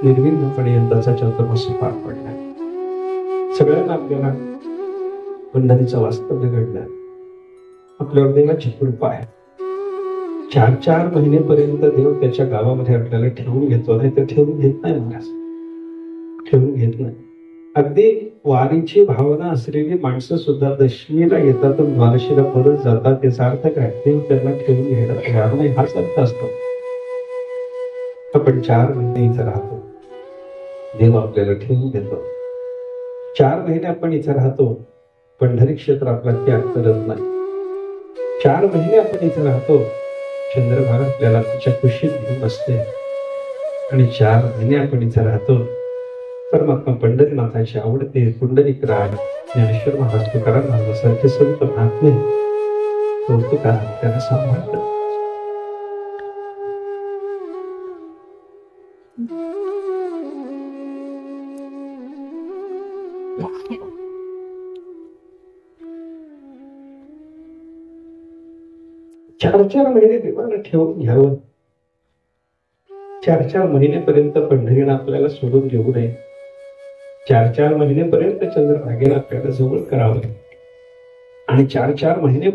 निर्विघ्नपणे यंदाचा चातुर्मासी पार पडला. सगळ्यांना आपल्याला पंढरीचं वास्तव्य घडलं. आपल्यावर देवाची कृपा आहे. 4-4 महिनेपर्यंत देव त्याच्या गावामध्ये आपल्याला ठेवून घेतो. नाही तर ठेवून घेत नाही महाराज, ठेवून घेत नाही. अगदी वारीची भावना असलेली माणसं सुद्धा दशमीला येतात, द्वादशीला परत जातात. याचा अर्थ काय? देव त्यांना ठेवून घ्यायला तयार नाही, हाच अर्थ असतो. आपण 4 महिने इथं राहतो, देव आपल्याला ठेवून घेतो. 4 महिने आपण इथं राहतो, पंढरी क्षेत्र आपला त्याग करत नाही. 4 महिने आपण इथं राहतो, चंद्रभागा आपल्याला तिच्या कुशीत घेऊन बसते. आणि 4 महिने आपण इथं राहतो, परमात्मा पंढरीनाथाची आवडते पुंडलिक राज ज्ञानेश्वर महाराज तुकाराम महाराजांसारखे संत महात्मे कौतुकात त्याला सांभाळतात. चार महिने देवाला ठेवून घ्यावं. 4 महिनेपर्यंत पंढरीनं आपल्याला सोडून देऊ नये. 4 महिनेपर्यंत चंद्रभागेला आपल्याला जवळ करावं. आणि 4 महिने